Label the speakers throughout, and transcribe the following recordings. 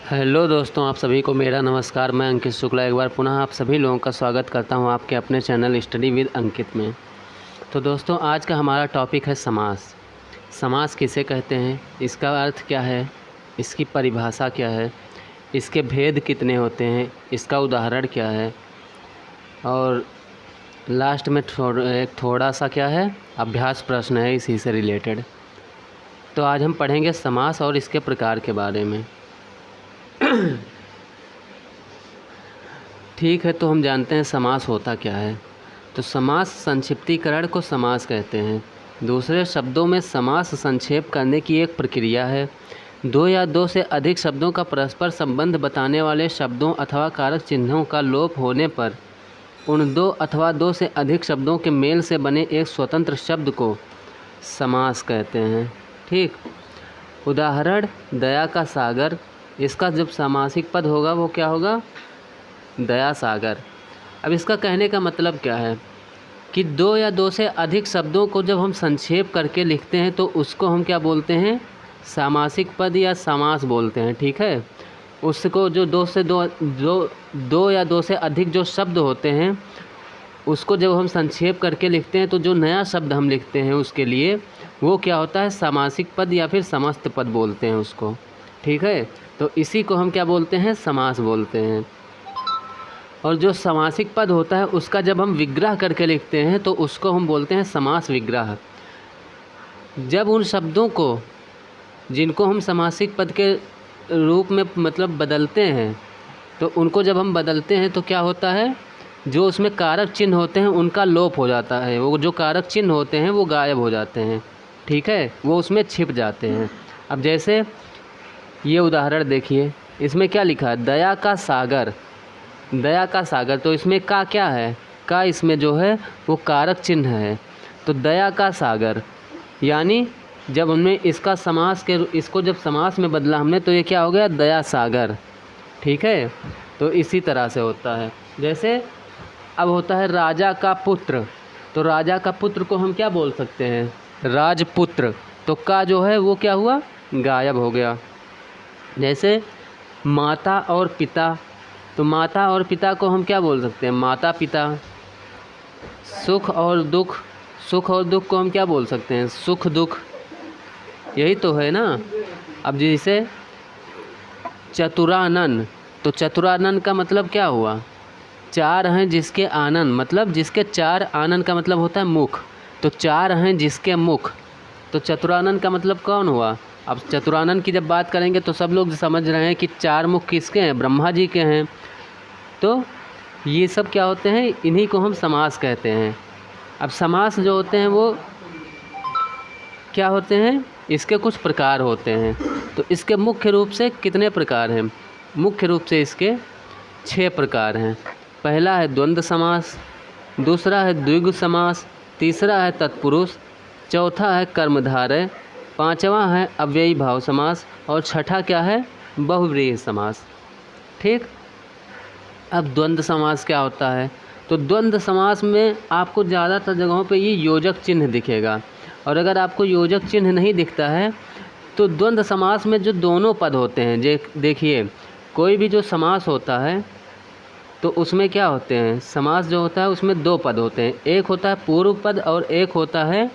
Speaker 1: Hello दोस्तों, आप सभी को मेरा नमस्कार। मैं अंकित शुक्ला एक बार पुनः आप सभी लोगों का स्वागत करता हूं आपके अपने चैनल स्टडी विद अंकित में। तो दोस्तों, आज का हमारा टॉपिक है समास। समास किसे कहते हैं, इसका अर्थ क्या है, इसकी परिभाषा क्या है, इसके भेद कितने होते हैं, इसका उदाहरण क्या है, और लास्ट में एक थोड़ा सा क्या है अभ्यास प्रश्न है इसी से रिलेटेड। तो आज हम पढ़ेंगे समास और इसके प्रकार के बारे में। ठीक है, तो हम जानते हैं समास होता क्या है। तो समास संक्षिप्तीकरण को समास कहते हैं। दूसरे शब्दों में समास संक्षेप करने की एक प्रक्रिया है। दो या दो से अधिक शब्दों का परस्पर संबंध बताने वाले शब्दों अथवा कारक चिन्हों का लोप होने पर उन दो अथवा दो से अधिक शब्दों के मेल से बने एक स्वतंत्र शब्द को समास कहते हैं। ठीक, उदाहरण दया का सागर, इसका जब सामासिक पद होगा वो क्या होगा, दया सागर। अब इसका कहने का मतलब क्या है कि दो या दो से अधिक शब्दों को जब हम संक्षेप करके लिखते हैं तो उसको हम क्या बोलते हैं, सामासिक पद या समास बोलते हैं। ठीक है, उसको जो दो या दो से अधिक जो शब्द होते हैं उसको जब हम संक्षेप करके लिखते हैं तो जो नया शब्द हम लिखते हैं उसके लिए वो क्या होता है, सामासिक पद या फिर समस्त पद बोलते हैं उसको। ठीक है, तो इसी को हम क्या बोलते हैं, समास बोलते हैं। और जो समासिक पद होता है उसका जब हम विग्रह करके लिखते हैं तो उसको हम बोलते हैं समास विग्रह। जब उन शब्दों को जिनको हम समासिक पद के रूप में मतलब बदलते हैं तो उनको जब हम बदलते हैं तो क्या होता है, जो उसमें कारक चिन्ह होते हैं उनका लोप हो जाता है। वो जो कारक चिन्ह होते हैं वो गायब हो जाते हैं। ठीक है, वो उसमें छिप जाते हैं। अब जैसे ये उदाहरण देखिए, इसमें क्या लिखा है, दया का सागर। दया का सागर, तो इसमें का क्या है, का इसमें जो है वो कारक चिन्ह है। तो दया का सागर यानी जब हमने इसका इसको जब समास में बदला हमने तो ये क्या हो गया, दया सागर। ठीक है, तो इसी तरह से होता है। जैसे अब होता है राजा का पुत्र, तो राजा का पुत्र को हम क्या बोल सकते हैं, राजपुत्र। तो का जो है वो क्या हुआ, गायब हो गया। जैसे माता और पिता, तो माता और पिता को हम क्या बोल सकते हैं, माता पिता। सुख और दुख, सुख और दुख को हम क्या बोल सकते हैं, सुख दुख। यही तो है ना। अब जैसे चतुरानन, तो चतुरानन का मतलब क्या हुआ, चार हैं जिसके आनन, मतलब जिसके चार आनन का मतलब होता है मुख। तो चार हैं जिसके मुख, तो चतुरानन का मतलब कौन हुआ। अब चतुरानन की जब बात करेंगे तो सब लोग समझ रहे हैं कि चार मुख किसके हैं, ब्रह्मा जी के हैं। तो ये सब क्या होते हैं, इन्हीं को हम समास कहते हैं। अब समास जो होते हैं वो क्या होते हैं, इसके कुछ प्रकार होते हैं। तो इसके मुख्य रूप से कितने प्रकार हैं, मुख्य रूप से इसके 6 प्रकार हैं। पहला है द्वंद्व समास, दूसरा है द्विगु समास, तीसरा है तत्पुरुष, चौथा है कर्मधारय, पांचवा है अव्ययी भाव समास और छठा क्या है, बहुव्रीहि समास। ठीक, अब द्वंद्व समास क्या होता है, तो द्वंद्व समास में आपको ज़्यादातर जगहों पे ये योजक चिन्ह दिखेगा। और अगर आपको योजक चिन्ह नहीं दिखता है तो द्वंद्व समास में जो दोनों पद होते हैं, देखिए कोई भी जो समास होता है तो उसमें क्या होते हैं, समास जो होता है उसमें 2 पद होते हैं, एक होता है पूर्व पद और एक होता है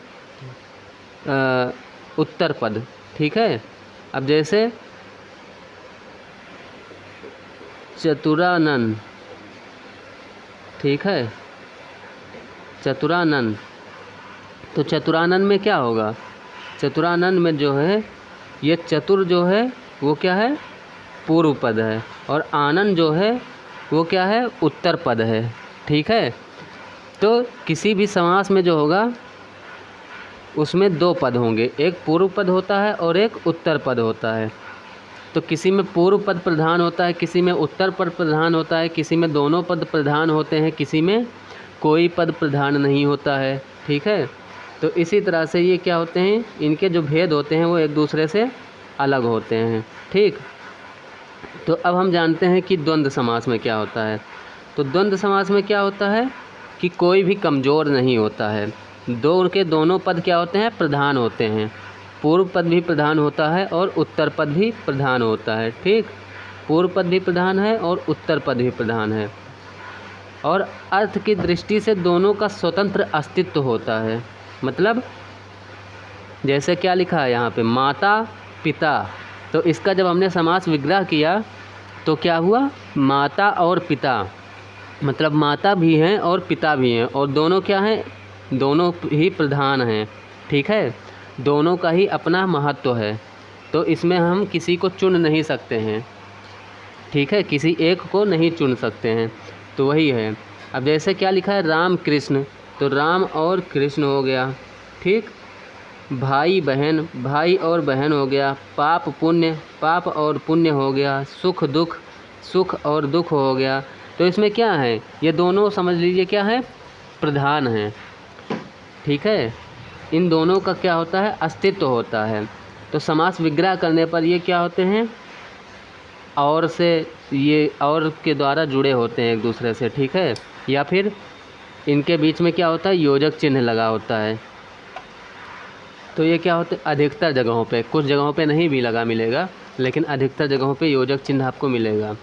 Speaker 1: उत्तर पद। ठीक है, अब जैसे चतुरानन, ठीक है, चतुरानन, तो चतुरानन में क्या होगा, चतुरानन में जो है ये चतुर जो है वो क्या है, पूर्व पद है, और आनन जो है वो क्या है, उत्तर पद है। ठीक है, तो किसी भी समास में जो होगा उसमें 2 पद होंगे, एक पूर्व पद होता है और एक उत्तर पद होता है। तो किसी में पूर्व पद प्रधान होता है, किसी में उत्तर पद प्रधान होता है, किसी में दोनों पद प्रधान होते हैं, किसी में कोई पद प्रधान नहीं होता है। ठीक है, तो इसी तरह से ये क्या होते हैं, इनके जो भेद होते हैं वो एक दूसरे से अलग होते हैं। ठीक, तो अब हम जानते हैं कि द्वंद्व समास में क्या होता है। तो द्वंद्व समास में क्या होता है कि कोई भी कमज़ोर नहीं होता है, दोनों पद क्या होते हैं, प्रधान होते हैं। पूर्व पद भी प्रधान होता है और उत्तर पद भी प्रधान होता है। ठीक, पूर्व पद भी प्रधान है और उत्तर पद भी प्रधान है, और अर्थ की दृष्टि से दोनों का स्वतंत्र अस्तित्व होता है। मतलब जैसे क्या लिखा है यहाँ पे, माता पिता, तो इसका जब हमने समास विग्रह किया तो क्या हुआ, माता और पिता, मतलब माता भी हैं और पिता भी हैं, और दोनों क्या हैं, दोनों ही प्रधान हैं। ठीक है, दोनों का ही अपना महत्व है, तो इसमें हम किसी को चुन नहीं सकते हैं। ठीक है, किसी एक को नहीं चुन सकते हैं, तो वही है। अब जैसे क्या लिखा है, राम कृष्ण, तो राम और कृष्ण हो गया। ठीक, भाई बहन, भाई और बहन हो गया। पाप पुण्य, पाप और पुण्य हो गया। सुख दुख, सुख और दुख हो गया। तो इसमें क्या है, ये दोनों समझ लीजिए क्या है, प्रधान हैं। ठीक है, इन दोनों का क्या होता है, अस्तित्व होता है। तो समास विग्रह करने पर ये क्या होते हैं, और से, ये और के द्वारा जुड़े होते हैं एक दूसरे से। ठीक है, या फिर इनके बीच में क्या होता है, योजक चिन्ह लगा होता है। तो ये क्या होते हैं, अधिकतर जगहों पे, कुछ जगहों पे नहीं भी लगा मिलेगा, लेकिन अधिकतर जगहों पे योजक चिन्ह आपको मिलेगा।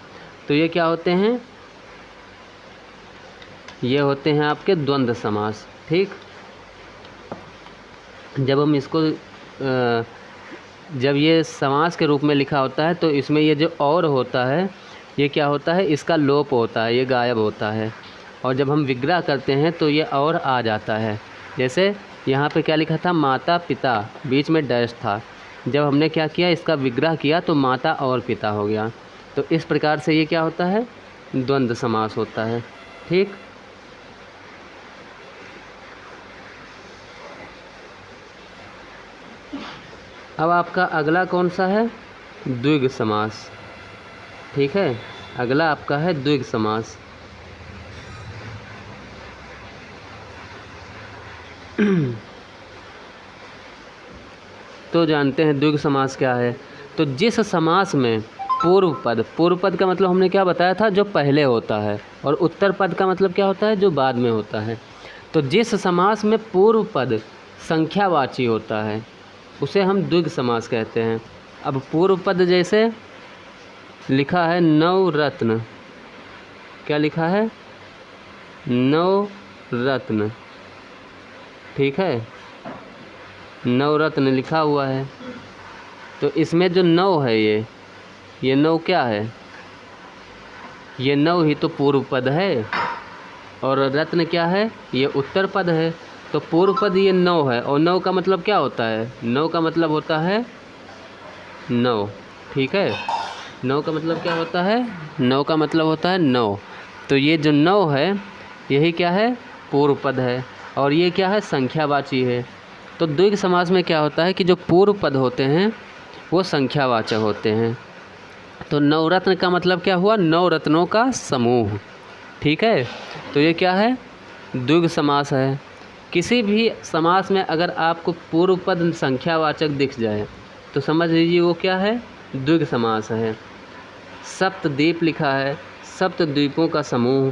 Speaker 1: तो ये क्या होते हैं, ये होते हैं आपके द्वंद्व समास। ठीक, जब हम इसको जब ये समास के रूप में लिखा होता है तो इसमें ये जो और होता है, ये क्या होता है, इसका लोप होता है, ये गायब होता है। और जब हम विग्रह करते हैं तो ये और आ जाता है। जैसे यहाँ पे क्या लिखा था, माता पिता, बीच में डैश था। जब हमने क्या किया, इसका विग्रह किया तो माता और पिता हो गया। तो इस प्रकार से ये क्या होता है, द्वंद्व समास होता है। ठीक, अब आपका अगला कौन सा है, द्विग समास। ठीक है, अगला आपका है द्विग समास। तो जानते हैं द्विग समास क्या है। तो जिस समास में पूर्व पद, पूर्व पद का मतलब हमने क्या बताया था, जो पहले होता है, और उत्तर पद का मतलब क्या होता है, जो बाद में होता है। तो जिस समास में पूर्व पद संख्यावाची होता है उसे हम द्विग समास कहते हैं। अब पूर्व पद जैसे लिखा है नवरत्न, क्या लिखा है, नवरत्न। ठीक है, नवरत्न लिखा हुआ है। तो इसमें जो नव है, ये नव क्या है, ये नव ही तो पूर्व पद है, और रत्न क्या है, ये उत्तर पद है। तो पूर्व पद ये नव है, और नव का मतलब क्या होता है, नव का मतलब होता है नव। ठीक है, नव का मतलब क्या होता है, नव का मतलब होता है नव। तो ये जो नव है यही क्या है, पूर्व पद है, और ये क्या है, संख्यावाची है। तो द्विग समास में क्या होता है कि जो पूर्व पद होते हैं वो संख्यावाचक होते हैं। तो नवरत्न का मतलब क्या हुआ, नौ रत्नों का समूह। ठीक है, तो ये क्या है, द्विग समास है। किसी भी समास में अगर आपको पूर्व पद संख्यावाचक दिख जाए तो समझ लीजिए वो क्या है, द्विग समास है। सप्तद्वीप लिखा है, सप्तद्वीपों का समूह,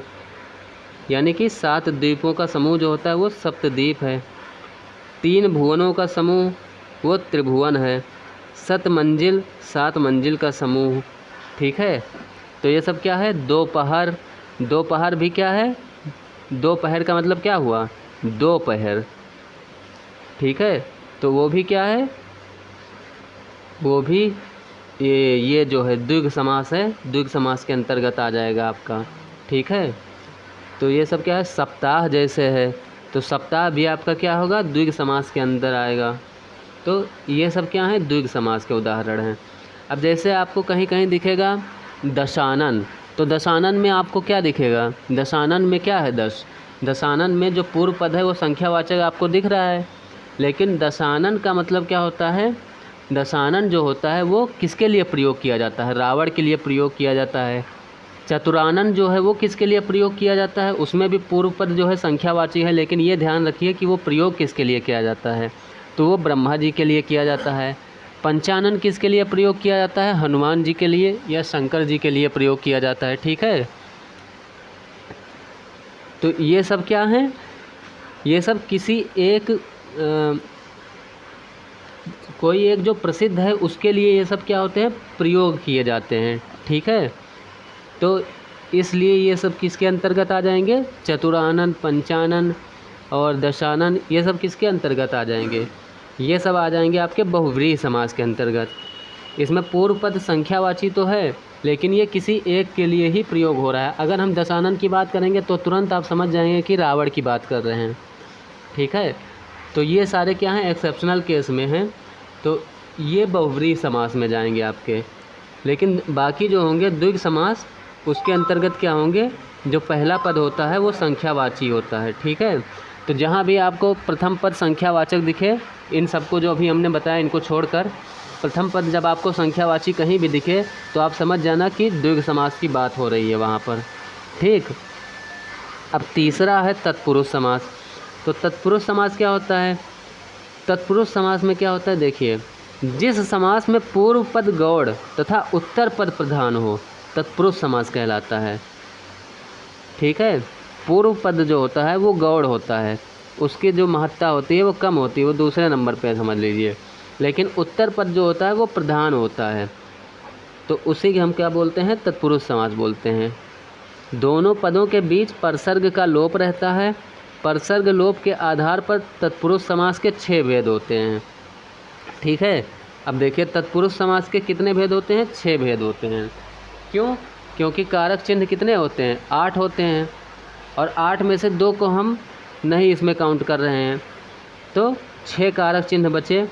Speaker 1: यानी कि 7 द्वीपों का समूह जो होता है वो सप्तद्वीप है। 3 भुवनों का समूह वो त्रिभुवन है। 7 मंजिल, 7 मंजिल का समूह। ठीक है, तो ये सब क्या है, दोपहर, दोपहर भी क्या है, दोपहर का मतलब क्या हुआ, दोपहर। ठीक है, तो वो भी क्या है, वो भी ये जो है द्विग समास है, द्विग समास के अंतर्गत आ जाएगा आपका। ठीक है, तो ये सब क्या है, सप्ताह जैसे है, तो सप्ताह भी आपका क्या होगा, द्विग समास के अंदर आएगा। तो ये सब क्या है, द्विग समास के उदाहरण हैं। अब जैसे आपको कहीं कहीं दिखेगा दशानन, तो दशानन में आपको क्या दिखेगा, दशानन में क्या है, दशानन में जो पूर्व पद है वो संख्यावाचक आपको दिख रहा है, लेकिन दशानन का मतलब क्या होता है, दशानन जो होता है वो किसके लिए प्रयोग किया जाता है, रावण के लिए प्रयोग किया जाता है। चतुरानन जो है वो किसके लिए प्रयोग किया जाता है, उसमें भी पूर्व पद जो है संख्यावाची है, लेकिन ये ध्यान रखिए कि वो प्रयोग किसके लिए किया जाता है, तो वो ब्रह्मा जी के लिए किया जाता है। पंचानन किसके लिए प्रयोग किया जाता है, हनुमान जी के लिए या शंकर जी के लिए प्रयोग किया जाता है। ठीक है, तो ये सब क्या हैं, ये सब किसी एक कोई एक जो प्रसिद्ध है उसके लिए ये सब क्या होते हैं, प्रयोग किए जाते हैं। ठीक है। तो इसलिए ये सब किसके अंतर्गत आ जाएंगे? चतुरानन, पंचानन और दशानन, ये सब किसके अंतर्गत आ जाएंगे? ये सब आ जाएंगे आपके बहुव्रीहि समास के अंतर्गत। इसमें पूर्व पद संख्यावाची तो है, लेकिन ये किसी एक के लिए ही प्रयोग हो रहा है। अगर हम दशानन की बात करेंगे तो तुरंत आप समझ जाएंगे कि रावण की बात कर रहे हैं, ठीक है। तो ये सारे क्या हैं? एक्सेप्शनल केस में हैं, तो ये बहुव्रीहि समास में जाएंगे आपके। लेकिन बाकी जो होंगे द्विग समास, उसके अंतर्गत क्या होंगे? जो पहला पद होता है वो संख्यावाची होता है, ठीक है। तो जहाँ भी आपको प्रथम पद संख्यावाचक दिखे, इन सबको जो अभी हमने बताया इनको छोड़कर प्रथम पद जब आपको संख्यावाची कहीं भी दिखे तो आप समझ जाना कि द्विग समास की बात हो रही है वहाँ पर, ठीक। अब तीसरा है तत्पुरुष समास। तो तत्पुरुष समास क्या होता है? तत्पुरुष समास में क्या होता है? देखिए, जिस समास में पूर्व पद गौड़ तथा उत्तर पद प्रधान हो, तत्पुरुष समास कहलाता है, ठीक है। पूर्व पद जो होता है वो गौड़ होता है, उसकी जो महत्ता होती है वो कम होती है, वो दूसरे नंबर पे समझ लीजिए। लेकिन उत्तर पद जो होता है वो प्रधान होता है, तो उसी के हम क्या बोलते हैं? तत्पुरुष समास बोलते हैं। दोनों पदों के बीच परसर्ग का लोप रहता है। परसर्ग लोप के आधार पर तत्पुरुष समास के 6 भेद होते हैं, ठीक है। अब देखिए, तत्पुरुष समास के कितने भेद होते हैं? 6 भेद होते हैं। क्यों? क्योंकि कारक चिन्ह कितने होते हैं? 8 होते हैं, और 8 में से 2 को हम नहीं इसमें काउंट कर रहे हैं, तो 6 कारक चिन्ह बचे।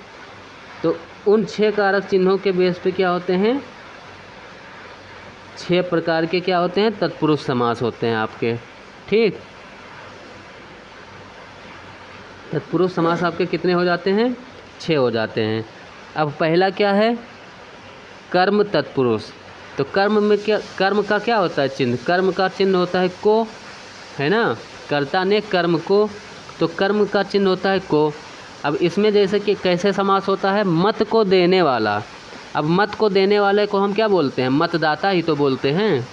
Speaker 1: तो उन 6 कारक चिन्हों के बेस पे क्या होते हैं? 6 प्रकार के क्या होते हैं? तत्पुरुष समास होते हैं आपके, ठीक। तत्पुरुष समास आपके कितने हो जाते हैं? 6 हो जाते हैं। अब पहला क्या है? कर्म तत्पुरुष। तो कर्म में क्या, कर्म का क्या होता है चिन्ह? कर्म का चिन्ह होता है को, है ना। कर्ता ने कर्म को, तो कर्म का चिन्ह होता है को। अब इसमें जैसे कि कैसे समास होता है? मत को देने वाला। अब मत को देने वाले को हम क्या बोलते हैं? मतदाता ही तो बोलते हैं।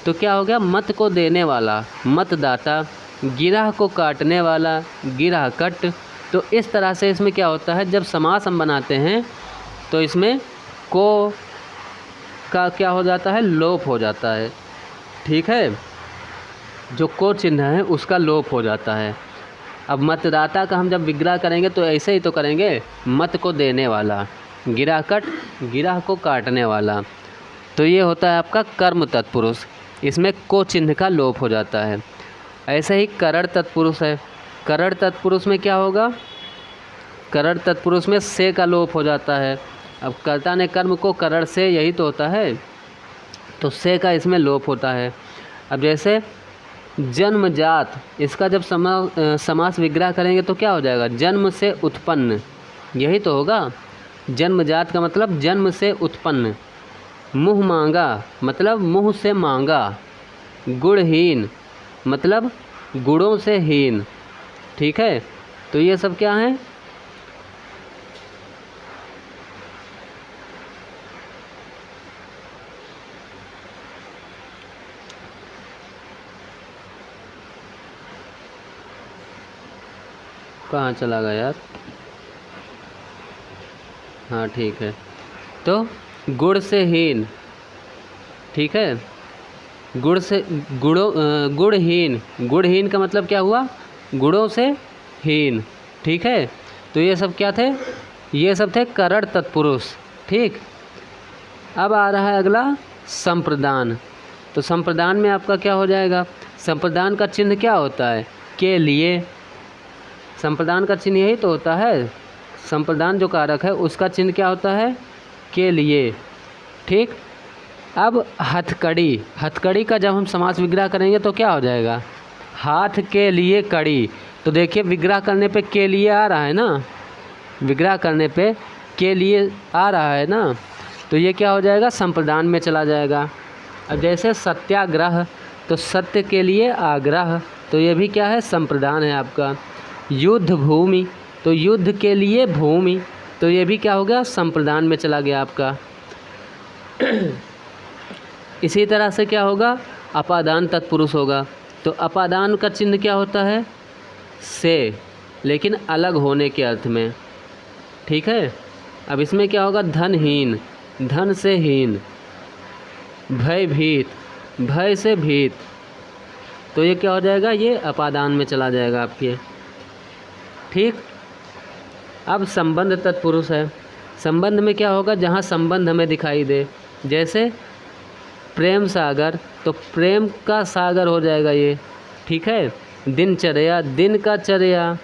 Speaker 1: तो क्या हो गया? मत को देने वाला मतदाता, गिरह को काटने वाला गिरह कट। तो इस तरह से इसमें क्या होता है? जब समास हम बनाते हैं तो इसमें को का क्या हो जाता है? लोप हो जाता है, ठीक है। जो को चिन्ह है उसका लोप हो जाता है। अब मतदाता का हम जब विग्रह करेंगे तो ऐसे ही तो करेंगे, मत को देने वाला, गिरह कट, गिरह को काटने वाला। तो ये होता है आपका कर्म तत्पुरुष, इसमें को चिन्ह का लोप हो जाता है। ऐसे ही करण तत्पुरुष है। करण तत्पुरुष में क्या होगा? करण तत्पुरुष में से का लोप हो जाता है। अब कर्ता ने कर्म को करण से, यही तो होता है, तो से का इसमें लोप होता है। अब जैसे जन्मजात, इसका जब समास विग्रह करेंगे तो क्या हो जाएगा? जन्म से उत्पन्न, यही तो होगा। जन्मजात का मतलब जन्म से उत्पन्न। मुँह मांगा मतलब मुँह से मांगा। गुणहीन मतलब गुणों से हीन, ठीक है। तो ये सब क्या हैं? कहाँ चला गया यार? हाँ ठीक है। तो गुण से हीन, ठीक है। गुण से गुणहीन, गुणहीन का मतलब क्या हुआ? गुणों से हीन, ठीक है। तो ये सब क्या थे? ये सब थे करण तत्पुरुष, ठीक। अब आ रहा है अगला संप्रदान। तो संप्रदान में आपका क्या हो जाएगा? संप्रदान का चिन्ह क्या होता है? के लिए। संप्रदान का चिन्ह यही तो होता है। संप्रदान जो कारक है उसका चिन्ह क्या होता है? के लिए, ठीक। अब हथकड़ी, हथकड़ी का जब हम समास विग्रह करेंगे तो क्या हो जाएगा? हाथ के लिए कड़ी। तो देखिए, विग्रह करने पे के लिए आ रहा है ना, विग्रह करने पे के लिए आ रहा है ना, तो ये क्या हो जाएगा? संप्रदान में चला जाएगा। अब जैसे सत्याग्रह, तो सत्य के लिए आग्रह, तो ये भी क्या है? संप्रदान है आपका। युद्ध भूमि, तो युद्ध के लिए भूमि, तो ये भी क्या हो गया? संप्रदान में चला गया आपका। इसी तरह से क्या होगा? अपादान तत्पुरुष होगा। तो अपादान का चिन्ह क्या होता है? से, लेकिन अलग होने के अर्थ में, ठीक है। अब इसमें क्या होगा? धनहीन, धन से हीन, भयभीत, भय से भीत, तो ये क्या हो जाएगा, ये अपादान में चला जाएगा आपके। ठीक। अब संबंध तत्पुरुष है। संबंध में क्या होगा, जहाँ संबंध हमें दिखाई दे, जैसे प्रेम सागर, तो प्रेम का सागर हो जाएगा ये। ठीक है। दिनचर्या, दिन का चर्या।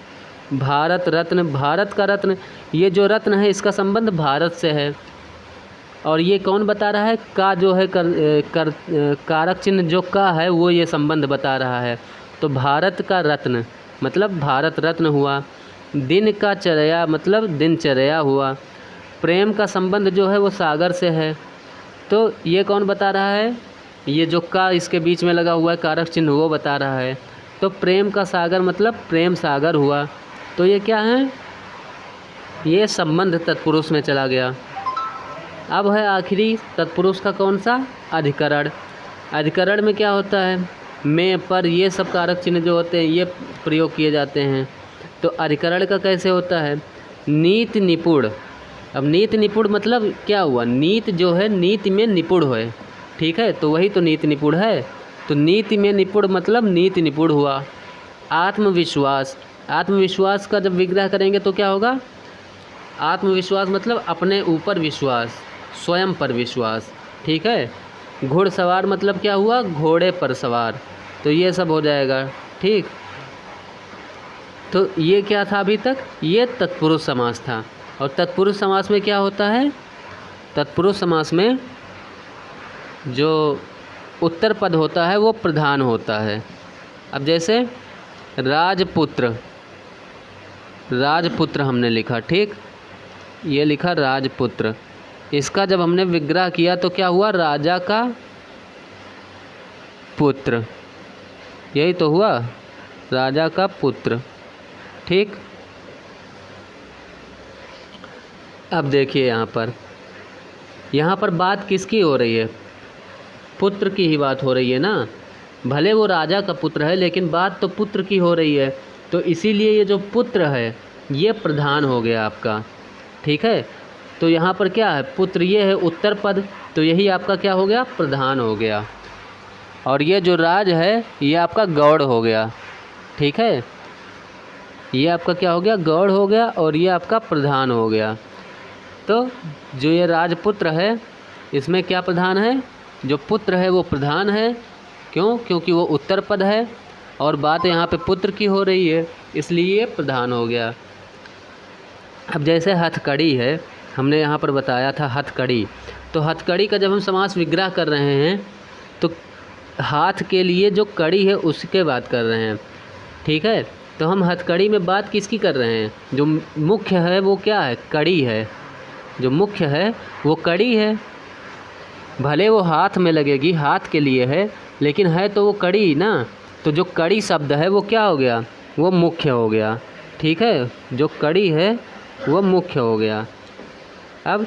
Speaker 1: भारत रत्न, भारत का रत्न, ये जो रत्न है इसका संबंध भारत से है। और ये कौन बता रहा है, का जो है कारक चिन्ह जो का है वो ये संबंध बता रहा है। तो भारत का रत्न मतलब भारत रत्न हुआ। दिन का चर्या मतलब दिनचर्या हुआ। प्रेम का संबंध जो है वो सागर से है। तो ये कौन बता रहा है, ये जो का इसके बीच में लगा हुआ है कारक चिन्ह वो बता रहा है। तो प्रेम का सागर मतलब प्रेम सागर हुआ। तो ये क्या है, ये संबंध तत्पुरुष में चला गया। अब है आखिरी तत्पुरुष का कौन सा, अधिकरण। अधिकरण में क्या होता है, में, पर, ये सब कारक चिन्ह जो होते हैं ये प्रयोग किए जाते हैं। तो अधिकरण का कैसे होता है, नीत निपुण। अब नीत निपुण मतलब क्या हुआ, नीत जो है नीति में निपुण है। ठीक है, तो वही तो नीति निपुण है। तो नीति में निपुण मतलब नीति निपुण हुआ। आत्मविश्वास, आत्मविश्वास का जब विग्रह करेंगे तो क्या होगा, आत्मविश्वास मतलब अपने ऊपर विश्वास, स्वयं पर विश्वास। ठीक है। घुड़सवार मतलब क्या हुआ, घोड़े पर सवार। तो ये सब हो जाएगा। ठीक। तो ये क्या था अभी तक, ये तत्पुरुष समास था। और तत्पुरुष समास में क्या होता है, तत्पुरुष समास में जो उत्तर पद होता है वो प्रधान होता है। अब जैसे राजपुत्र, राजपुत्र हमने लिखा। ठीक, ये लिखा राजपुत्र। इसका जब हमने विग्रह किया तो क्या हुआ, राजा का पुत्र, यही तो हुआ, राजा का पुत्र। ठीक। अब देखिए यहाँ पर बात किसकी हो रही है, पुत्र की ही बात हो रही है ना। भले वो राजा का पुत्र है लेकिन बात तो पुत्र की हो रही है। तो इसीलिए ये जो पुत्र है ये प्रधान हो गया आपका। ठीक है। तो यहाँ पर क्या है, पुत्र ये है उत्तर पद, तो यही आपका क्या हो गया, प्रधान हो गया। और ये जो राज है ये आपका गौड़ हो गया। ठीक है, ये आपका क्या हो गया, गौड़ हो गया, और ये आपका प्रधान हो गया। तो जो ये राजपुत्र है इसमें क्या प्रधान है, जो पुत्र है वो प्रधान है। क्यों, क्योंकि वो उत्तर पद है और बात यहाँ पे पुत्र की हो रही है, इसलिए प्रधान हो गया। अब जैसे हथकड़ी है, हमने यहाँ पर बताया था हथकड़ी। तो हथकड़ी का जब हम समास विग्रह कर रहे हैं तो हाथ के लिए जो कड़ी है उसके बात कर रहे हैं। ठीक है। तो हम हथकड़ी में बात किसकी कर रहे हैं, जो मुख्य है वो क्या है, कड़ी है। जो मुख्य है वो कड़ी है। भले वो हाथ में लगेगी, हाथ के लिए है, लेकिन है तो वो कड़ी ना। तो जो कड़ी शब्द है वो क्या हो गया, वो मुख्य हो गया। ठीक है, जो कड़ी है वो मुख्य हो गया। अब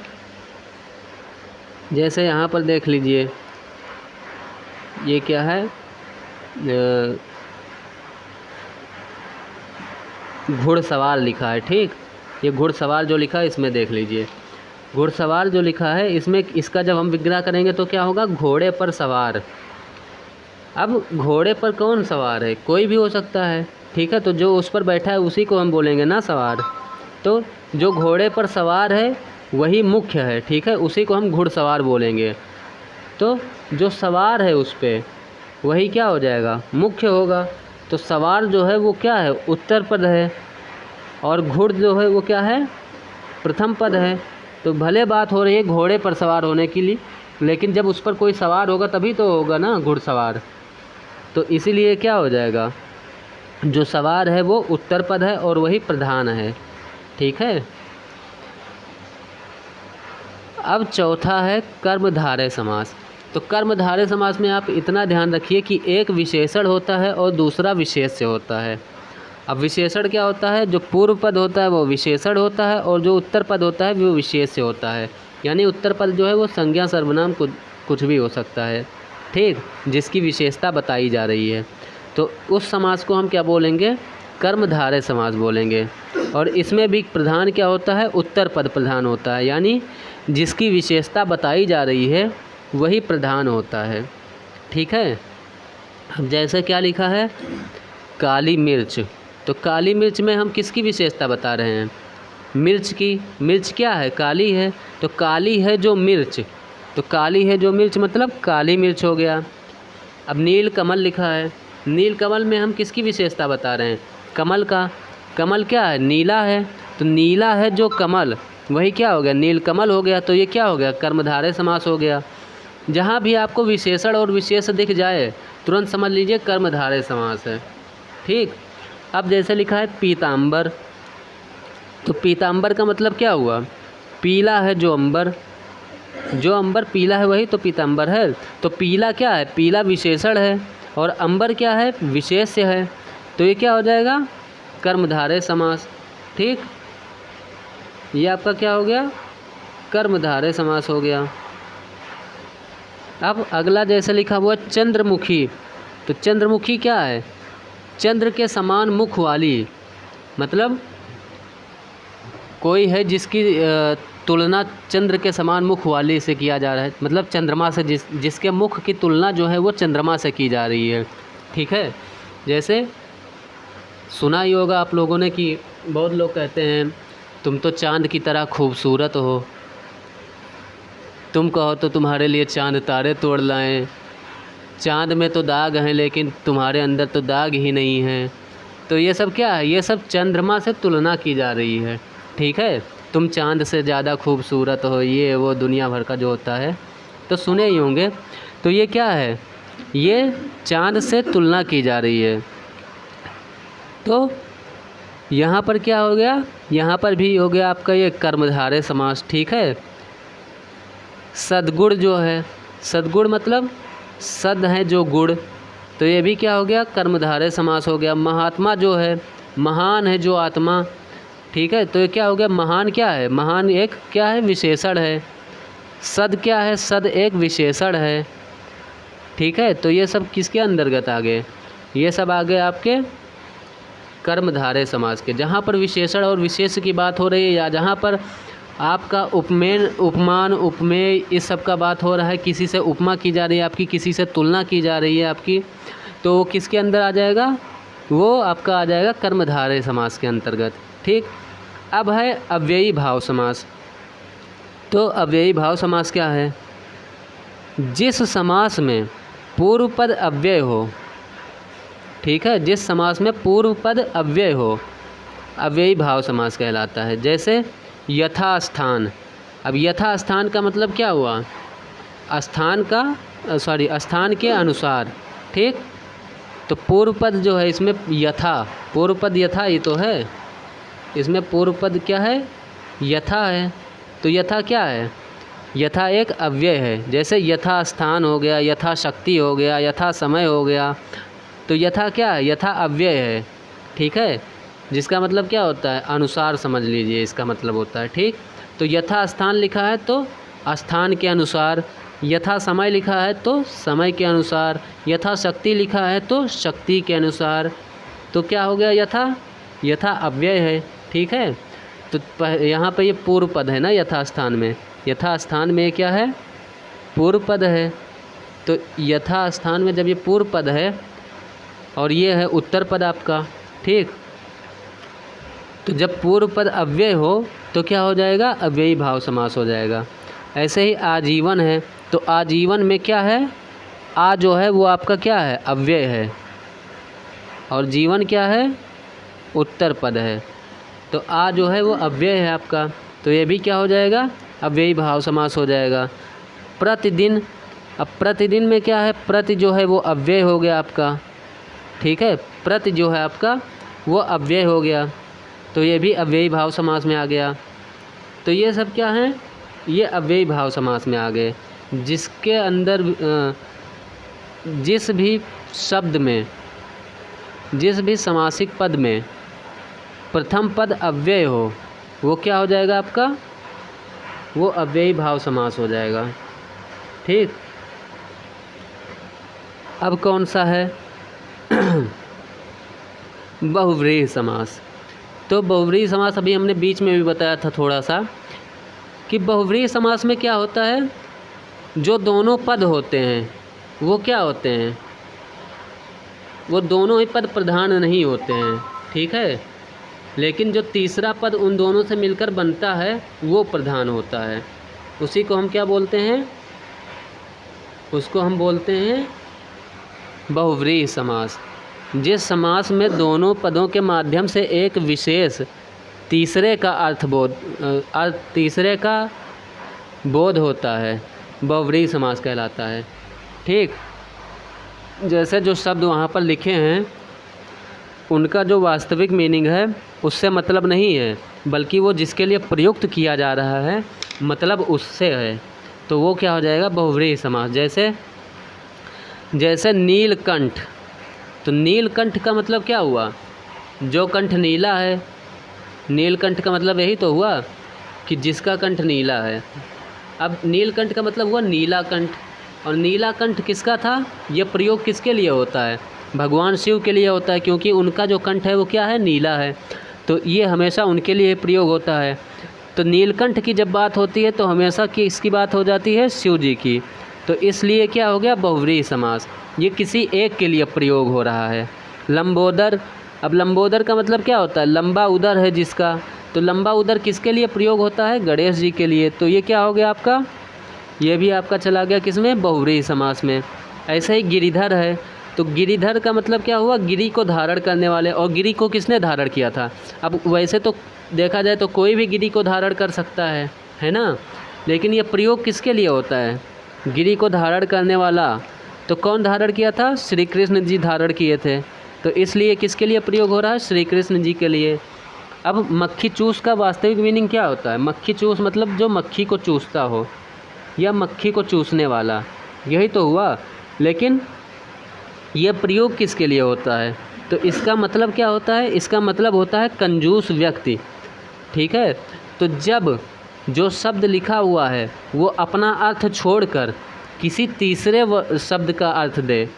Speaker 1: जैसे यहाँ पर देख लीजिए, ये क्या है, घुड़सवार लिखा है। ठीक, ये घुड़सवार जो लिखा है इसमें देख लीजिए, घुड़सवार जो लिखा है इसमें इसका जब हम विग्रह करेंगे तो क्या होगा, घोड़े पर सवार। अब घोड़े पर कौन सवार है, कोई भी हो सकता है। ठीक है, तो जो उस पर बैठा है उसी को हम बोलेंगे ना सवार। तो जो घोड़े पर सवार है वही मुख्य है। ठीक है, उसी को हम घुड़सवार बोलेंगे। तो जो सवार है उस पर वही क्या हो जाएगा, मुख्य होगा। तो सवार जो है वो क्या है, उत्तर पद है, और घुड़ जो है वो क्या है, प्रथम पद है। तो भले बात हो रही है घोड़े पर सवार होने के लिए, लेकिन जब उस पर कोई सवार होगा तभी तो होगा ना घुड़सवार। तो इसीलिए क्या हो जाएगा, जो सवार है वो उत्तर पद है और वही प्रधान है। ठीक है। अब चौथा है कर्मधारय समास। तो कर्मधारय समास में आप इतना ध्यान रखिए कि एक विशेषण होता है और दूसरा विशेष से होता है। अब विशेषण क्या होता है, जो पूर्व पद होता है वो विशेषण होता है और जो उत्तर पद होता है वो विशेष से होता है। यानी उत्तर पद जो है वो संज्ञा सर्वनाम कुछ भी हो सकता है। ठीक, जिसकी विशेषता बताई जा रही है। तो उस समास को हम क्या बोलेंगे, कर्मधारय समास बोलेंगे। और इसमें भी प्रधान क्या होता है, उत्तर पद प्रधान होता है। यानी जिसकी विशेषता बताई जा रही है वही प्रधान होता है। ठीक है। अब जैसे क्या लिखा है, काली मिर्च, तो काली मिर्च में हम किसकी विशेषता बता रहे हैं, मिर्च की। मिर्च क्या है, काली है, तो काली है जो मिर्च, तो काली है जो मिर्च मतलब काली मिर्च हो गया। अब नील कमल लिखा है, नील कमल में हम किसकी विशेषता बता रहे हैं, कमल का। कमल क्या है, नीला है, तो नीला है जो कमल, वही क्या हो गया, नील कमल हो गया। तो ये क्या हो गया, कर्मधारय समास हो गया। जहाँ भी आपको विशेषण और विशेष दिख जाए तुरंत समझ लीजिए कर्मधारय समास है। ठीक। अब जैसे लिखा है पीताम्बर, तो पीताम्बर का मतलब क्या हुआ, पीला है जो अंबर, जो अंबर पीला है वही तो पीताम्बर है। तो पीला क्या है, पीला विशेषण है, और अंबर क्या है, विशेष्य है। तो ये क्या हो जाएगा, कर्मधारय समास। ठीक, ये आपका क्या हो गया, कर्मधारय समास हो गया। अब अगला जैसे लिखा हुआ चंद्रमुखी, तो चंद्रमुखी क्या है, चंद्र के समान मुख वाली, मतलब कोई है जिसकी तुलना चंद्र के समान मुख वाले से किया जा रहा है, मतलब चंद्रमा से, जिसके मुख की तुलना जो है वो चंद्रमा से की जा रही है। ठीक है। जैसे सुना ही होगा आप लोगों ने कि बहुत लोग कहते हैं तुम तो चांद की तरह खूबसूरत हो, तुम कहो तो तुम्हारे लिए चांद तारे तोड़ लाएं, चांद में तो दाग हैं लेकिन तुम्हारे अंदर तो दाग ही नहीं है। तो ये सब क्या है, ये सब चंद्रमा से तुलना की जा रही है। ठीक है, तुम चांद से ज़्यादा खूबसूरत हो, ये वो दुनिया भर का जो होता है, तो सुने ही होंगे। तो ये क्या है, ये चांद से तुलना की जा रही है। तो यहाँ पर क्या हो गया, यहाँ पर भी हो गया आपका ये कर्मधारय समास। ठीक है। सद्गुण जो है, सद्गुण मतलब सद है जो गुण, तो ये भी क्या हो गया, कर्मधारय समास हो गया। महात्मा जो है, महान है जो आत्मा, ठीक है, तो ये क्या हो गया, महान क्या है, महान एक क्या है, विशेषण है। सद क्या है, सद एक विशेषण है। ठीक है, तो ये सब किसके अंतर्गत आ गए, ये सब आ गए आपके कर्मधारय समास के। जहाँ पर विशेषण और विशेष की बात हो रही है, या जहाँ पर आपका उपमेय, उपमान, उपमेय, इस सब का बात हो रहा है, किसी से उपमा की जा रही है आपकी, किसी से तुलना की जा रही है आपकी, तो वो किसके अंदर आ जाएगा, वो आपका आ जाएगा कर्मधारय समास के अंतर्गत। ठीक। अब है अव्ययी भाव समास। तो अव्ययी भाव समास क्या है, जिस समास में पूर्व पद अव्यय हो, ठीक है, जिस समास में पूर्व पद अव्यय हो, अव्ययी भाव समास कहलाता है। जैसे यथास्थान, अब यथास्थान का मतलब क्या हुआ, स्थान का स्थान के अनुसार। ठीक। तो पूर्व पद जो है इसमें यथा, पूर्व पद यथा ही तो है, इसमें पूर्व पद क्या है, यथा है। तो यथा क्या है, यथा एक अव्यय है। जैसे यथा स्थान हो गया, यथा शक्ति हो गया, यथा समय हो गया, तो यथा क्या है, यथा अव्यय है। ठीक है, जिसका मतलब क्या होता है, अनुसार समझ लीजिए इसका मतलब होता है। ठीक। तो यथा स्थान लिखा है तो स्थान के अनुसार, यथा समय लिखा है तो समय के अनुसार, यथा शक्ति लिखा है तो शक्ति के अनुसार। तो क्या हो गया, यथा, यथा अव्यय है। ठीक है। तो यहाँ पे ये पूर्व पद है ना, यथास्थान में, यथास्थान में क्या है, पूर्व पद है। तो यथास्थान में जब ये पूर्व पद है और ये है उत्तर पद आपका। ठीक। तो जब पूर्व पद अव्यय हो तो क्या हो जाएगा, अव्ययी भाव समास हो जाएगा। ऐसे ही आजीवन है, तो आजीवन में क्या है, आ जो है वो आपका क्या है, अव्यय है, और जीवन क्या है, उत्तर पद है। तो आ जो है वो अव्यय है आपका, तो ये भी क्या हो जाएगा, अव्ययी भाव समास हो जाएगा। प्रतिदिन, अब प्रतिदिन में क्या है, प्रति जो है वो अव्यय हो गया आपका। ठीक है, प्रति जो है आपका वो अव्यय हो गया, तो ये भी अव्ययी भाव समास में आ गया। तो ये सब क्या हैं, ये अव्ययी भाव समास में आ गए, जिसके अंदर जिस भी शब्द में, जिस भी समासिक पद में प्रथम पद अव्यय हो, वो क्या हो जाएगा आपका, वो अव्ययी भाव समास हो जाएगा। ठीक। अब कौन सा है बहुव्रीहि समास। तो बहुव्रीहि समास अभी हमने बीच में भी बताया था थोड़ा सा, कि बहुव्रीहि समास में क्या होता है, जो दोनों पद होते हैं वो क्या होते हैं, वो दोनों ही पद प्रधान नहीं होते हैं, ठीक है, लेकिन जो तीसरा पद उन दोनों से मिलकर बनता है वो प्रधान होता है। उसी को हम क्या बोलते हैं, उसको हम बोलते हैं बहुव्रीहि समास। जिस समास में दोनों पदों के माध्यम से एक विशेष तीसरे का बोध होता है, बहुव्रीहि समास कहलाता है। ठीक, जैसे जो शब्द वहाँ पर लिखे हैं उनका जो वास्तविक मीनिंग है उससे मतलब नहीं है, बल्कि वो जिसके लिए प्रयुक्त किया जा रहा है मतलब उससे है, तो वो क्या हो जाएगा, बहुव्रीहि समास। जैसे नीलकंठ, तो नीलकंठ का मतलब क्या हुआ, जो कंठ नीला है, नीलकंठ का मतलब यही तो हुआ कि जिसका कंठ नीला है। अब नीलकंठ का मतलब हुआ नीला कंठ, और नीला कंठ किसका था, ये प्रयोग किसके लिए होता है, भगवान शिव के लिए होता है, क्योंकि उनका जो कंठ है वो क्या है, नीला है, तो ये हमेशा उनके लिए प्रयोग होता है। तो नीलकंठ की जब बात होती है तो हमेशा की इसकी बात हो जाती है शिव जी की, तो इसलिए क्या हो गया, बहुव्रीहि समास। ये किसी एक के लिए प्रयोग हो रहा है। लंबोदर, अब लंबोदर का मतलब क्या होता है, लंबा उदर है जिसका, तो लंबा उदर किसके लिए प्रयोग होता है, गणेश जी के लिए, तो ये क्या हो गया आपका, ये भी आपका चला गया किसमें, बहुव्रीहि समास में। ऐसे ही गिरिधर है, तो गिरिधर का मतलब क्या हुआ, गिरी को धारण करने वाले, और गिरी को किसने धारण किया था। अब वैसे तो देखा जाए तो कोई भी गिरी को धारण कर सकता है ना, लेकिन ये प्रयोग किसके लिए होता है, गिरी को धारण करने वाला, तो कौन धारण किया था, श्री कृष्ण जी धारण किए थे, तो इसलिए किसके लिए प्रयोग हो रहा है, श्री कृष्ण जी के लिए। अब मक्खी चूस का वास्तविक मीनिंग क्या होता है, मक्खी चूस मतलब जो मक्खी को चूसता हो या मक्खी को चूसने वाला, यही तो हुआ, लेकिन यह प्रयोग किसके लिए होता है, तो इसका मतलब क्या होता है, इसका मतलब होता है कंजूस व्यक्ति, ठीक है। तो जब जो शब्द लिखा हुआ है वो अपना अर्थ छोड़कर किसी तीसरे शब्द का अर्थ दे,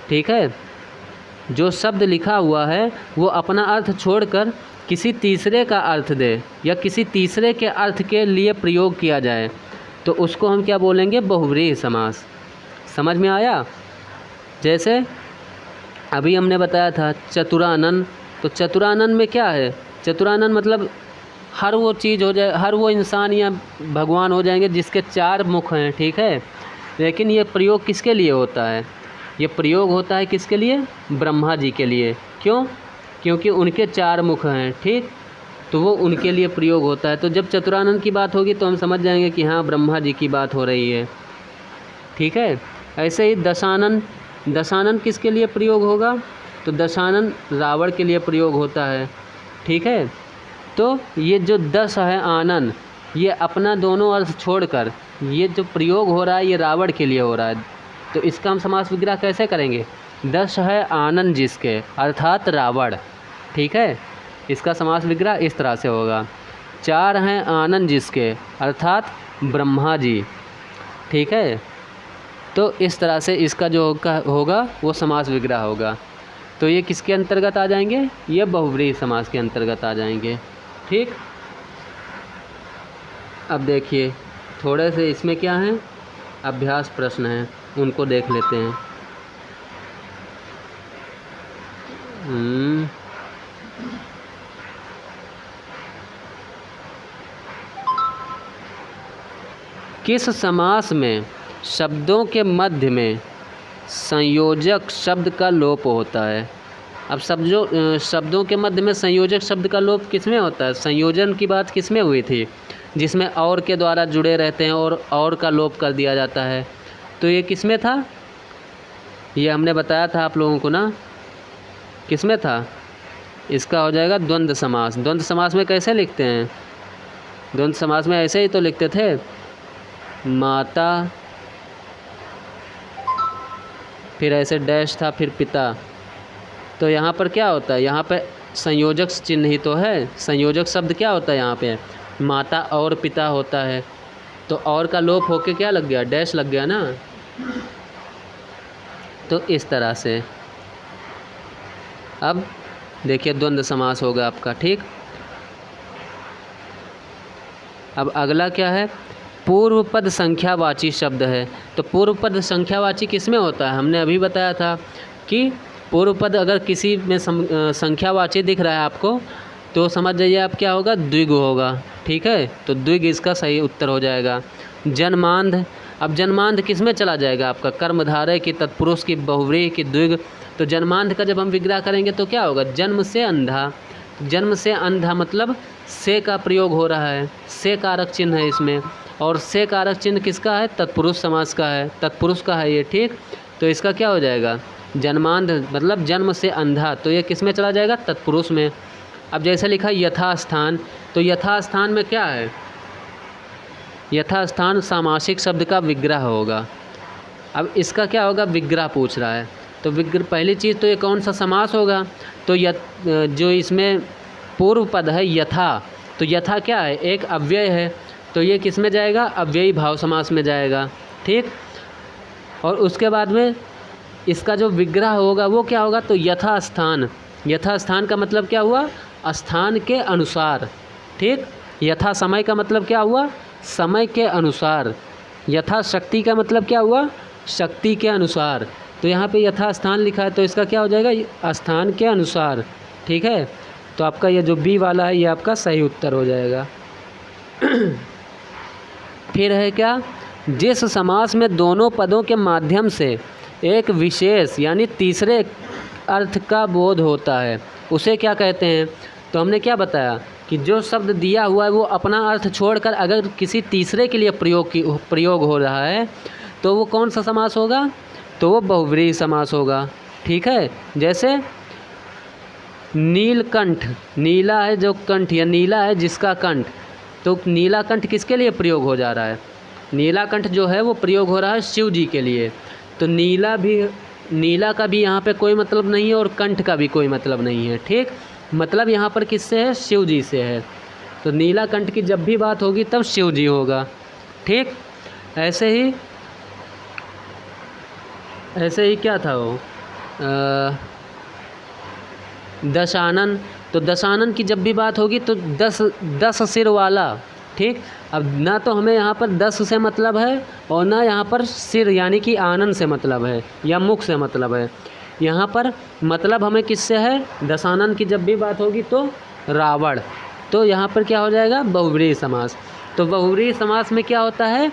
Speaker 1: ठीक है, जो शब्द लिखा हुआ है वो अपना अर्थ छोड़कर किसी तीसरे का अर्थ दे या किसी तीसरे के अर्थ के लिए प्रयोग किया जाए, तो उसको हम क्या बोलेंगे, बहुव्रीहि समास। समझ में आया। जैसे अभी हमने बताया था चतुरानन, तो चतुरानन में क्या है, चतुरानन मतलब हर वो चीज़ हो जाए, हर वो इंसान या भगवान हो जाएंगे जिसके 4 मुख हैं, ठीक है, लेकिन ये प्रयोग किसके लिए होता है, ये प्रयोग होता है किसके लिए, ब्रह्मा जी के लिए। क्यों, क्योंकि उनके 4 मुख हैं, ठीक, तो वो उनके लिए प्रयोग होता है। तो जब चतुरानन की बात होगी तो हम समझ जाएंगे कि हाँ ब्रह्मा जी की बात हो रही है, ठीक है। ऐसे ही दशानन, दशानन किसके लिए प्रयोग होगा, तो दशानन रावण के लिए प्रयोग होता है, ठीक है। तो ये जो 10 है आनन, ये अपना दोनों अर्थ छोड़कर ये जो प्रयोग हो रहा है ये रावण के लिए हो रहा है, तो इसका हम समास विग्रह कैसे करेंगे, 10 है आनन जिसके अर्थात रावण, ठीक है, इसका समास विग्रह इस तरह से होगा। 4 हैं आनन जिसके अर्थात ब्रह्मा जी, ठीक है, तो इस तरह से इसका जो होगा वो समास विग्रह होगा। तो ये किसके अंतर्गत आ जाएंगे, ये बहुव्रीहि समास के अंतर्गत आ जाएंगे, ठीक। अब देखिए थोड़े से इसमें क्या हैं, अभ्यास प्रश्न हैं, उनको देख लेते हैं। किस समास में शब्दों के मध्य में संयोजक शब्द का लोप होता है। अब शब्दों के मध्य में संयोजक शब्द का लोप किस में होता है, संयोजन की बात किस में हुई थी, जिसमें और के द्वारा जुड़े रहते हैं और का लोप कर दिया जाता है, तो ये किस में था, ये हमने बताया था आप लोगों को ना, किस में था, इसका हो जाएगा द्वंद्व समास। द्वंद्व समास में कैसे लिखते हैं, द्वंद्व समास में ऐसे ही तो लिखते थे, माता, फिर ऐसे डैश था, फिर पिता, तो यहाँ पर क्या होता है, यहाँ पे संयोजक चिन्ह ही तो है, संयोजक शब्द क्या होता है यहाँ पे, माता और पिता होता है, तो और का लोप होके क्या लग गया, डैश लग गया ना, तो इस तरह से। अब देखिए द्वंद्व समास होगा आपका, ठीक। अब अगला क्या है, पूर्व पद संख्यावाची शब्द है। तो पूर्व पद संख्यावाची किस में होता है? हमने अभी बताया था कि पूर्व पद अगर किसी में संख्यावाची दिख रहा है आपको तो समझ जाइए आप क्या होगा, द्विगु होगा। ठीक है, तो द्विग इसका सही उत्तर हो जाएगा। जन्मांध, अब जन्मांध किस में चला जाएगा आपका? कर्मधारय की, तत्पुरुष की, बहुव्रीहि की, द्विग। तो जन्मांध का जब हम विग्रह करेंगे तो क्या होगा? जन्म से अंधा। जन्म से अंधा मतलब से का प्रयोग हो रहा है, से कारक चिन्ह है इसमें, और से कारक चिन्ह किसका है? तत्पुरुष समास का है, तत्पुरुष का है ये। ठीक, तो इसका क्या हो जाएगा? जन्मांध मतलब जन्म से अंधा, तो ये किस में चला जाएगा? तत्पुरुष में। अब जैसे लिखा यथास्थान, तो यथास्थान में क्या है? यथास्थान सामासिक शब्द का विग्रह होगा। अब इसका क्या होगा? विग्रह पूछ रहा है, तो विग्रह पहली चीज़ तो ये कौन सा समास होगा? तो जो इसमें पूर्व पद है यथा, तो यथा क्या है? एक अव्यय है, तो ये किस में जाएगा? अव्ययी भाव समास में जाएगा। ठीक, और उसके बाद में इसका जो विग्रह होगा वो क्या होगा? तो यथास्थान। यथास्थान का मतलब क्या हुआ? स्थान के अनुसार। ठीक, यथा समय का मतलब क्या हुआ? समय के अनुसार। यथा शक्ति का मतलब क्या हुआ? शक्ति के अनुसार। तो यहाँ पे यथा स्थान लिखा है तो इसका क्या हो जाएगा? स्थान के अनुसार। ठीक है, तो आपका ये जो बी वाला है ये आपका सही उत्तर हो जाएगा। फिर है क्या? जिस समास में दोनों पदों के माध्यम से एक विशेष यानी तीसरे अर्थ का बोध होता है उसे क्या कहते हैं? तो हमने क्या बताया कि जो शब्द दिया हुआ है वो अपना अर्थ छोड़कर अगर किसी तीसरे के लिए प्रयोग हो रहा है तो वो कौन सा समास होगा? तो वो बहुव्रीहि समास होगा। ठीक है, जैसे नीलकंठ, नीला है जो कंठ या नीला है जिसका कंठ, तो नीला कंठ किसके लिए प्रयोग हो जा रहा है? नीला कंठ जो है वो प्रयोग हो रहा है शिव जी के लिए। तो नीला का भी यहाँ पे कोई मतलब नहीं है और कंठ का भी कोई मतलब नहीं है। ठीक, मतलब यहाँ पर किससे है? शिव जी से है। तो नीला कंठ की जब भी बात होगी तब शिव जी होगा। ठीक, ऐसे ही क्या था वो दशानन, तो दशानन की जब भी बात होगी तो 10 सिर वाला। ठीक, अब ना तो हमें यहाँ पर 10 से मतलब है और ना यहाँ पर सिर यानी कि आनंद से मतलब है या मुख से मतलब है। यहाँ पर मतलब हमें किससे है? दशानन की जब भी बात होगी तो रावण। तो यहाँ पर क्या हो जाएगा? बहुव्रीहि समास। तो बहुव्रीहि समास में क्या होता है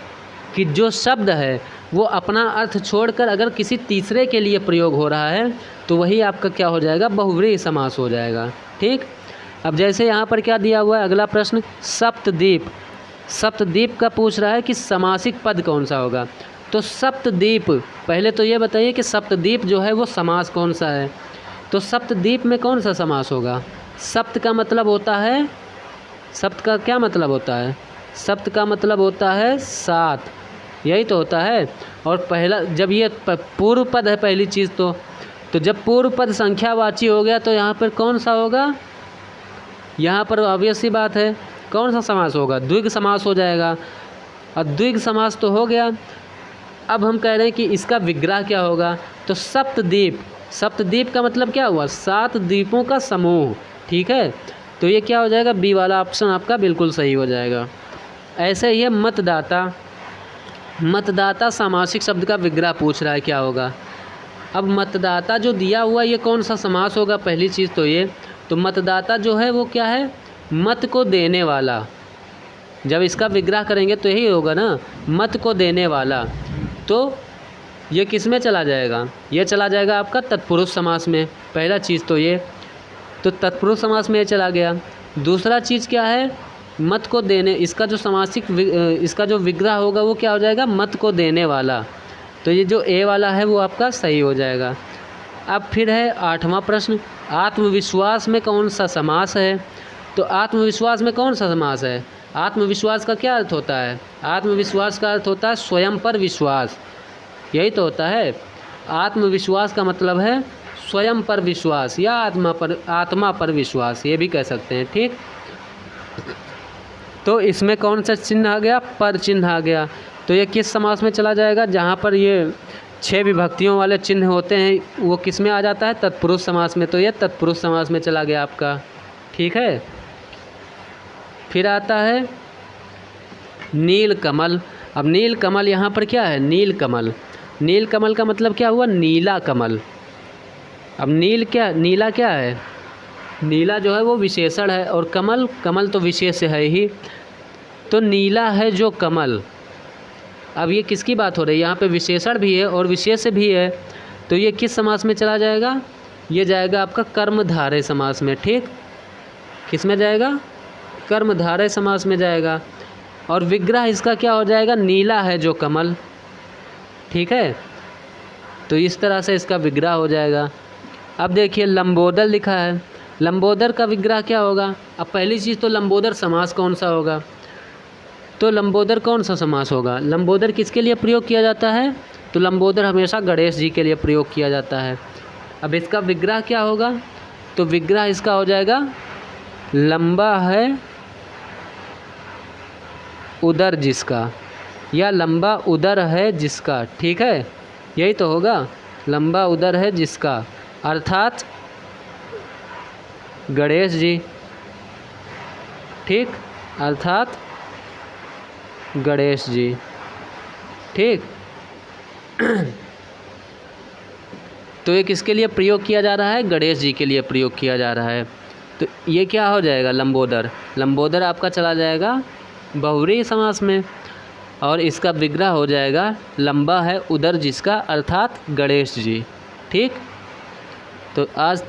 Speaker 1: कि जो शब्द है वो अपना अर्थ छोड़कर अगर किसी तीसरे के लिए प्रयोग हो रहा है तो वही आपका क्या हो जाएगा? बहुव्रीहि समास हो जाएगा। ठीक, अब जैसे यहाँ पर क्या दिया हुआ है? अगला प्रश्न सप्तद्वीप। सप्तद्वीप का पूछ रहा है कि समासिक पद कौन सा होगा? तो सप्तद्वीप, पहले तो ये बताइए कि सप्तद्वीप जो है वो समास कौन सा है? तो सप्तद्वीप में कौन सा समास होगा? सप्त का मतलब होता है, सप्त का क्या मतलब होता है? सप्त का मतलब होता है 7, यही तो होता है। और पहला जब ये पूर्व पद है पहली चीज़ तो जब पूर्व पद संख्यावाची हो गया तो यहाँ पर कौन सा होगा? यहाँ पर ऑब्वियस सी बात है कौन सा समास होगा? द्विग समास हो जाएगा। और द्विग समास तो हो गया, अब हम कह रहे हैं कि इसका विग्रह क्या होगा? तो सप्तद्वीप। सप्तद्वीप का मतलब क्या हुआ? 7 द्वीपों का समूह। ठीक है, तो ये क्या हो जाएगा? बी वाला ऑप्शन आपका बिल्कुल सही हो जाएगा। ऐसे ही है मतदाता। मतदाता सामासिक शब्द का विग्रह पूछ रहा है, क्या होगा? अब मतदाता जो दिया हुआ ये कौन सा समास होगा? पहली चीज़ तो ये, तो मतदाता जो है वो क्या है? मत को देने वाला। जब इसका विग्रह करेंगे तो यही होगा ना, मत को देने वाला। तो ये किस में चला जाएगा? ये चला जाएगा आपका तत्पुरुष समास में। पहला चीज़ तो ये, तो तत्पुरुष समास में ये चला गया। दूसरा चीज़ क्या है? मत को देने, इसका जो विग्रह होगा वो क्या हो जाएगा? मत को देने वाला। तो ये जो ए वाला है वो आपका सही हो जाएगा। अब फिर है 8वां प्रश्न, आत्मविश्वास में कौन सा समास है? तो आत्मविश्वास में कौन सा समास है? आत्मविश्वास का क्या अर्थ होता है? आत्मविश्वास का अर्थ होता है स्वयं पर विश्वास, यही तो होता है। आत्मविश्वास का मतलब है स्वयं पर विश्वास या आत्मा पर विश्वास, ये भी कह सकते हैं। ठीक, तो इसमें कौन सा चिन्ह आ गया? पर चिन्ह आ गया। तो ये किस समास में चला जाएगा? जहाँ पर ये 6 विभक्तियों वाले चिन्ह होते हैं वो किस में आ जाता है? तत्पुरुष समास में। तो ये तत्पुरुष समास में चला गया आपका। ठीक है, फिर आता है नील कमल। अब नील कमल यहाँ पर क्या है? नील कमल। नील कमल का मतलब क्या हुआ? नीला कमल। अब नीला क्या है? नीला जो है वो विशेषण है और कमल तो विशेष है ही। तो नीला है जो कमल। अब ये किसकी बात हो रही है? यहाँ पे विशेषण भी है और विशेष भी है। तो ये किस समास में चला जाएगा? ये जाएगा आपका कर्मधारय समास में। ठीक, किस में जाएगा? कर्मधारय समास में जाएगा। और विग्रह इसका क्या हो जाएगा? नीला है जो कमल। ठीक है, तो इस तरह से इसका विग्रह हो जाएगा। अब देखिए लंबोदर लिखा है। लंबोदर का विग्रह क्या होगा? अब पहली चीज़ तो लंबोदर समास कौन सा होगा? तो लंबोदर कौन सा समास होगा? लंबोदर किसके लिए प्रयोग किया जाता है? तो लंबोदर हमेशा गणेश जी के लिए प्रयोग किया जाता है। अब इसका विग्रह क्या होगा? तो विग्रह इसका हो जाएगा लंबा है उदर जिसका, या लंबा उदर है जिसका। ठीक है, यही तो होगा, लंबा उदर है जिसका, अर्थात गणेश जी। ठीक, अर्थात गणेश जी। ठीक तो ये किसके लिए प्रयोग किया जा रहा है? गणेश जी के लिए प्रयोग किया जा रहा है। तो ये क्या हो जाएगा? लंबोदर। लंबोदर आपका चला जाएगा बहुव्रीहि समास में और इसका विग्रह हो जाएगा लंबा है उदर जिसका, अर्थात गणेश जी। ठीक, तो आज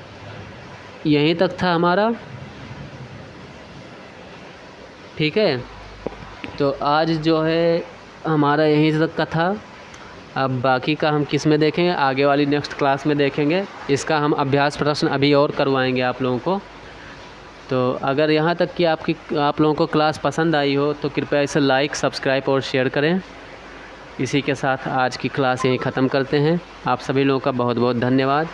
Speaker 1: यहीं तक था हमारा। ठीक है, तो आज जो है हमारा यहीं तक का था। अब बाकी का हम किस में देखेंगे? आगे वाली नेक्स्ट क्लास में देखेंगे। इसका हम अभ्यास प्रश्न अभी और करवाएंगे आप लोगों को। तो अगर यहाँ तक कि आप लोगों को क्लास पसंद आई हो तो कृपया इसे लाइक, सब्सक्राइब और शेयर करें। इसी के साथ आज की क्लास यहीं ख़त्म करते हैं। आप सभी लोगों का बहुत बहुत धन्यवाद।